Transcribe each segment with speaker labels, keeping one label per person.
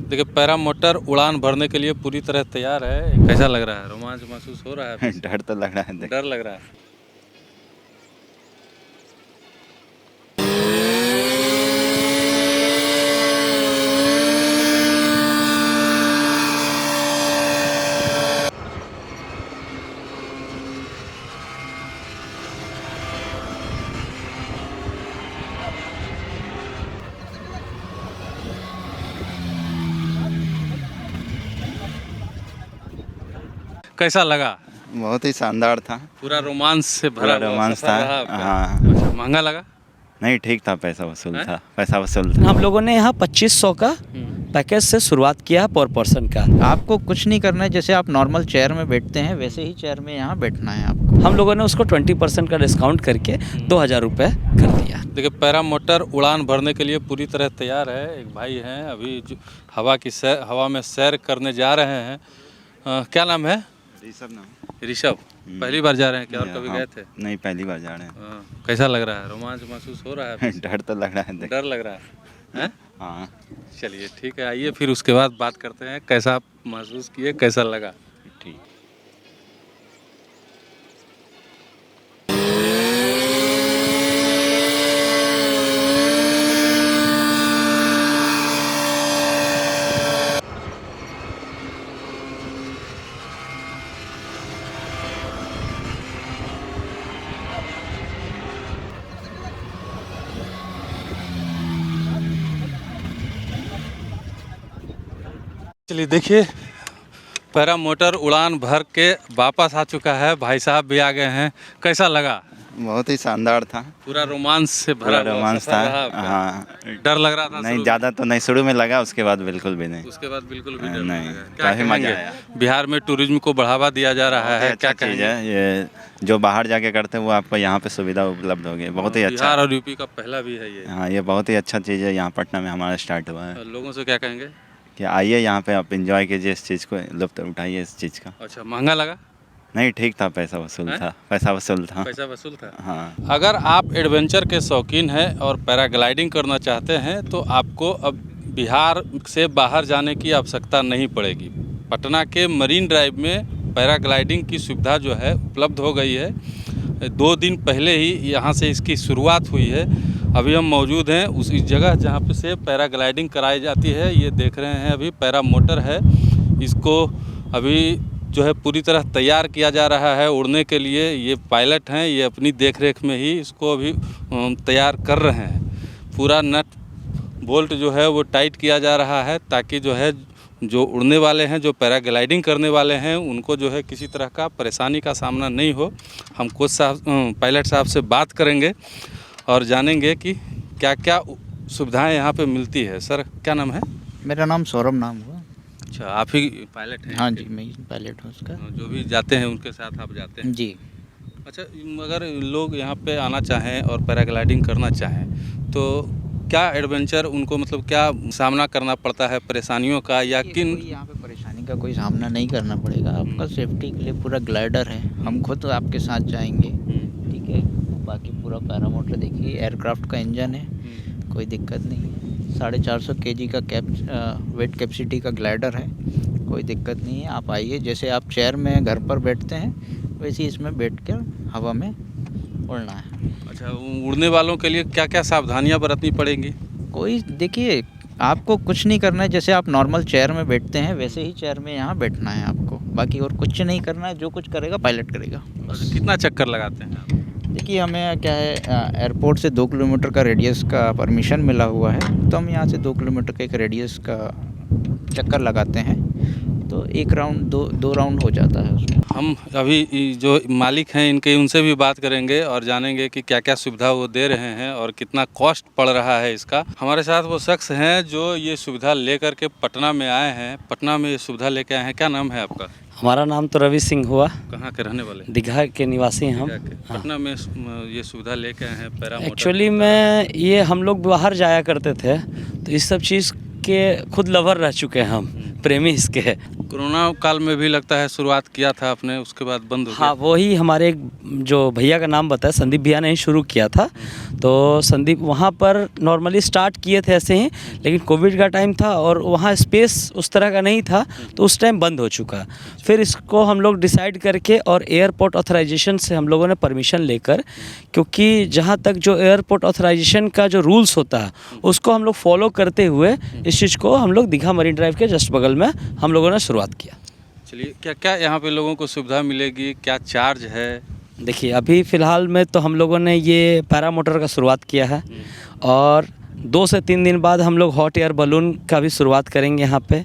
Speaker 1: देखिए para motor उड़ान भरने के लिए पूरी तरह तैयार है। कैसा लग रहा है? रोमांच महसूस हो रहा है?
Speaker 2: डर तो लग रहा है।
Speaker 1: डर लग रहा है। कैसा लगा?
Speaker 2: बहुत ही शानदार था।
Speaker 1: पूरा रोमांच से भरा
Speaker 2: पूरा
Speaker 1: हुआ
Speaker 2: रोमांच
Speaker 1: सफर
Speaker 2: था।
Speaker 1: रहा आपका?
Speaker 2: हाँ।
Speaker 1: अच्छा, महंगा लगा?
Speaker 2: नहीं, ठीक था। पैसा वसूल
Speaker 1: हैं?
Speaker 2: था। पैसा वसूल था।
Speaker 3: हम लोगों ने यहाँ 2500 का पैकेज से शुरुआत किया है पर पर्सन का।
Speaker 4: आपको कुछ नहीं करना है, जैसे आप नॉर्मल चेयर में बैठते हैं वैसे ही चेयर में यहाँ बैठना है आपको।
Speaker 3: हम लोगों ने उसको 20% का डिस्काउंट करके 2000 रुपये कर दिया।
Speaker 1: देखिए पैरा मोटर उड़ान भरने के लिए पूरी तरह तैयार है। एक भाई हैं अभी जो हवा में सैर करने जा रहे हैं। क्या नाम है? ऋषभ। पहली बार जा रहे हैं क्या और कभी
Speaker 2: हाँ,
Speaker 1: गए थे?
Speaker 2: नहीं, पहली बार जा रहे हैं।
Speaker 1: कैसा लग रहा है? रोमांच महसूस हो रहा है?
Speaker 2: डर तो लग रहा है।
Speaker 1: डर लग रहा है? हैं?
Speaker 2: हाँ।
Speaker 1: चलिए ठीक है, आइए फिर उसके बाद बात करते हैं कैसा आप महसूस किए, कैसा लगा।
Speaker 2: ठीक।
Speaker 1: चलिए देखिए पैरा मोटर उड़ान भर के वापस आ चुका है। भाई साहब भी आ गए हैं। कैसा लगा?
Speaker 2: बहुत ही शानदार था।
Speaker 1: पूरा रोमांच से
Speaker 2: पूरा
Speaker 1: भरा हुआ
Speaker 2: रोमांच
Speaker 1: सफर
Speaker 2: था।
Speaker 1: रहा आपका?
Speaker 2: हाँ।
Speaker 1: डर लग रहा था?
Speaker 2: नहीं,
Speaker 1: शुरू
Speaker 2: ज़्यादा तो नहीं। शुरू में लगा, उसके बाद बिल्कुल भी नहीं।
Speaker 1: में? उसके बाद बिल्कुल भी डर
Speaker 2: नहीं,
Speaker 1: नहीं लगा। क्या
Speaker 2: काफी मजा
Speaker 1: कहेंगे?
Speaker 2: आया।
Speaker 1: बिहार में टूरिज्म को बढ़ावा दिया जा रहा
Speaker 2: बहुत ही
Speaker 1: है,
Speaker 2: अच्छा
Speaker 1: क्या
Speaker 2: चीज़
Speaker 1: कहेंगे?
Speaker 2: है ये। जो बाहर जाके करते हैं वो आपको यहाँ पे सुविधा उपलब्ध होगी। बहुत ही अच्छा।
Speaker 1: बिहार और यूपी का पहला भी है ये।
Speaker 2: हाँ, ये बहुत ही अच्छा चीज़ है। यहाँ पटना में हमारा स्टार्ट हुआ है।
Speaker 1: लोगों से क्या कहेंगे?
Speaker 2: कि आइए यहाँ पे, आप एंजॉय कीजिए इस चीज़ को, लुत्फ़ उठाइए इस चीज़ का।
Speaker 1: अच्छा, महंगा लगा?
Speaker 2: नहीं, ठीक था। पैसा वसूल
Speaker 1: हैं?
Speaker 2: था। पैसा वसूल था।
Speaker 1: पैसा वसूल था?
Speaker 2: हाँ।
Speaker 1: अगर आप एडवेंचर के शौकीन हैं और पैराग्लाइडिंग करना चाहते हैं तो आपको अब बिहार से बाहर जाने की आवश्यकता नहीं पड़ेगी। पटना के मरीन ड्राइव में पैराग्लाइडिंग की सुविधा जो है उपलब्ध हो गई है। 2 दिन पहले ही यहाँ से इसकी शुरुआत हुई है। अभी हम मौजूद हैं उस जगह जहाँ पे से पैराग्लाइडिंग कराई जाती है। ये देख रहे हैं अभी पैरा मोटर है। इसको अभी जो है पूरी तरह तैयार किया जा रहा है उड़ने के लिए। ये पायलट हैं, ये अपनी देखरेख में ही इसको अभी तैयार कर रहे हैं। पूरा नट बोल्ट जो है वो टाइट किया जा रहा है ताकि जो है जो उड़ने वाले हैं, जो पैराग्लाइडिंग करने वाले हैं, उनको जो है किसी तरह का परेशानी का सामना नहीं हो। हम कोच साहब पायलट साहब से बात करेंगे और जानेंगे कि क्या क्या सुविधाएं यहाँ पे मिलती है। सर क्या नाम है?
Speaker 4: मेरा नाम सौरभ नाम हुआ।
Speaker 1: अच्छा, आप ही पायलट हैं?
Speaker 4: हाँ जी, मैं पायलट हूँ उसका।
Speaker 1: जो भी जाते हैं उनके साथ आप जाते हैं?
Speaker 4: जी।
Speaker 1: अच्छा, अगर लोग यहाँ पे आना चाहें और पैराग्लाइडिंग करना चाहें तो क्या एडवेंचर उनको मतलब क्या सामना करना पड़ता है परेशानियों का, या किन?
Speaker 4: कोई यहाँ पे परेशानी का कोई सामना नहीं करना पड़ेगा आपका। सेफ्टी के लिए पूरा ग्लाइडर है, हम खुद आपके साथ जाएंगे। ठीक है। बाकी पूरा पैरामोटर देखिए, एयरक्राफ्ट का इंजन है, कोई दिक्कत नहीं है। 450 kg का वेट कैपेसिटी का ग्लाइडर है, कोई दिक्कत नहीं है। आप आइए, जैसे आप चेयर में घर पर बैठते हैं वैसे ही इसमें बैठ कर हवा में उड़ना है।
Speaker 1: अच्छा, उड़ने वालों के लिए क्या क्या सावधानियां बरतनी पड़ेंगी?
Speaker 4: कोई देखिए, आपको कुछ नहीं करना है, जैसे आप नॉर्मल चेयर में बैठते हैं वैसे ही चेयर में यहाँ बैठना है आपको। बाकी और कुछ नहीं करना है, जो कुछ करेगा पायलट करेगा।
Speaker 1: अच्छा, कितना चक्कर लगाते हैं आप?
Speaker 4: देखिए, हमें क्या है, एयरपोर्ट से 2 किलोमीटर का रेडियस का परमिशन मिला हुआ है, तो हम यहाँ से 2 किलोमीटर का एक रेडियस का चक्कर लगाते हैं, तो एक राउंड दो राउंड हो जाता है उसमें।
Speaker 1: हम अभी जो मालिक हैं इनके, उनसे भी बात करेंगे और जानेंगे कि क्या क्या सुविधा वो दे रहे हैं और कितना कॉस्ट पड़ रहा है इसका। हमारे साथ वो शख्स हैं जो ये सुविधा लेकर के पटना में आए हैं। पटना में ये सुविधा लेकर आए हैं। क्या नाम है आपका?
Speaker 3: हमारा नाम तो रवि सिंह हुआ।
Speaker 1: कहाँ के रहने वाले?
Speaker 3: दीघा के निवासी हैं हम।
Speaker 1: हाँ। पटना में ये सुविधा लेके आए हैं पैरा मोटर।
Speaker 3: एक्चुअली में ये हम लोग बाहर जाया करते थे, तो इस सब चीज़ के खुद लवर रह चुके हैं हम, प्रेमी इसके।
Speaker 1: कोरोना काल में भी लगता है शुरुआत किया था आपने, उसके बाद बंद हो गया।
Speaker 3: हाँ, वही हमारे एक जो भैया का नाम बताया, संदीप भैया ने ही शुरू किया था। तो संदीप वहाँ पर नॉर्मली स्टार्ट किए थे ऐसे ही, लेकिन कोविड का टाइम था और वहाँ स्पेस उस तरह का नहीं था, तो उस टाइम बंद हो चुका। फिर इसको हम लोग डिसाइड करके और एयरपोर्ट ऑथराइजेशन से हम लोगों ने परमिशन लेकर, क्योंकि जहाँ तक जो एयरपोर्ट ऑथराइजेशन का जो रूल्स होता है उसको हम लोग फॉलो करते हुए इस चीज़ को हम लोग दीघा मरीन ड्राइव के जस्ट बगल में हम लोगों ने शुरुआत किया।
Speaker 1: चलिए, क्या क्या यहाँ पे लोगों को सुविधा मिलेगी, क्या चार्ज है?
Speaker 3: देखिए, अभी फ़िलहाल में तो हम लोगों ने ये पैरा मोटर का शुरुआत किया है और 2 से 3 दिन बाद हम लोग हॉट एयर बलून का भी शुरुआत करेंगे यहाँ पे।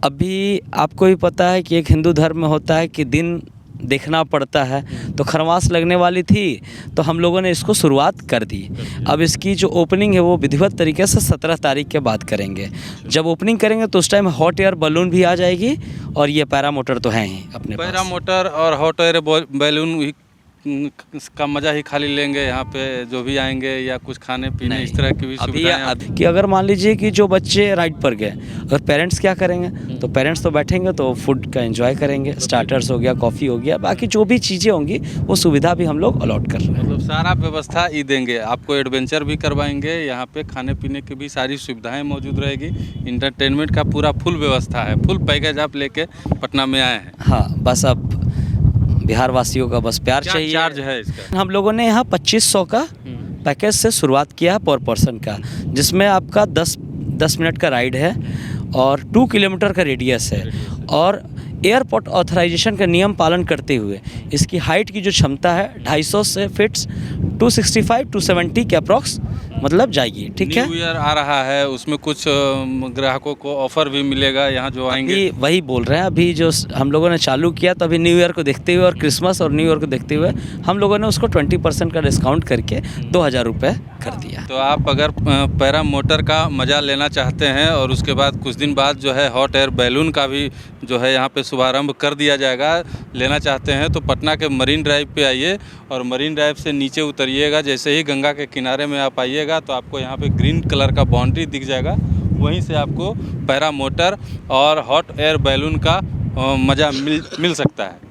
Speaker 3: अभी आपको भी पता है कि एक हिंदू धर्म में होता है कि दिन देखना पड़ता है, तो खरमास लगने वाली थी तो हम लोगों ने इसको शुरुआत कर दी। अब इसकी जो ओपनिंग है वो विधिवत तरीके से 17 तारीख के बाद करेंगे। जब ओपनिंग करेंगे तो उस टाइम हॉट एयर बलून भी आ जाएगी और ये पैरा मोटर तो है ही अपने पास।
Speaker 1: पैरा मोटर और हॉट एयर बैलून का मज़ा ही खाली लेंगे यहाँ पे जो भी आएंगे, या कुछ खाने पीने इस तरह की भी सुविधाएं?
Speaker 3: कि अगर मान लीजिए कि जो बच्चे राइड पर गए और पेरेंट्स क्या करेंगे, तो पेरेंट्स तो बैठेंगे तो फूड का एंजॉय करेंगे, स्टार्टर्स हो गया, कॉफ़ी हो गया, बाकी जो भी चीज़ें होंगी वो सुविधा भी हम लोग अलॉट कर रहे हैं।
Speaker 1: मतलब सारा व्यवस्था ही देंगे आपको, एडवेंचर भी करवाएंगे, यहाँ पे खाने पीने की भी सारी सुविधाएं मौजूद रहेगी, इंटरटेनमेंट का पूरा फुल व्यवस्था है, फुल पैकेज आप लेके पटना में आए हैं।
Speaker 3: हाँ, बस अब बिहार वासियों का बस प्यार
Speaker 1: क्या
Speaker 3: चाहिए।
Speaker 1: चार्ज है इसका?
Speaker 3: हम लोगों ने यहाँ 2500 का पैकेज से शुरुआत किया है पर पर्सन का, जिसमें आपका 10 मिनट का राइड है और 2 किलोमीटर का रेडियस है और एयरपोर्ट ऑथराइजेशन का नियम पालन करते हुए इसकी हाइट की जो क्षमता है 250 से फिट्स 265-270 के अप्रॉक्स मतलब जाएगी। ठीक है,
Speaker 1: न्यू ईयर आ रहा है, उसमें कुछ ग्राहकों को ऑफर भी मिलेगा यहाँ जो आएंगे।
Speaker 3: अभी वही बोल रहे हैं, अभी जो हम लोगों ने चालू किया तो अभी न्यू ईयर को देखते हुए और क्रिसमस और न्यू ईयर को देखते हुए हम लोगों ने उसको 20% का डिस्काउंट करके 2000 रुपये कर दिया।
Speaker 1: तो आप अगर पैरा मोटर का मज़ा लेना चाहते हैं और उसके बाद कुछ दिन बाद जो है हॉट एयर बैलून का भी जो है यहाँ पे शुभारंभ कर दिया जाएगा, लेना चाहते हैं तो पटना के मरीन ड्राइव पे आइए और मरीन ड्राइव से नीचे उतरिएगा। जैसे ही गंगा के किनारे में आप आइएगा तो आपको यहाँ पे ग्रीन कलर का बाउंड्री दिख जाएगा, वहीं से आपको पैरा मोटर और हॉट एयर बैलून का मज़ा मिल सकता है।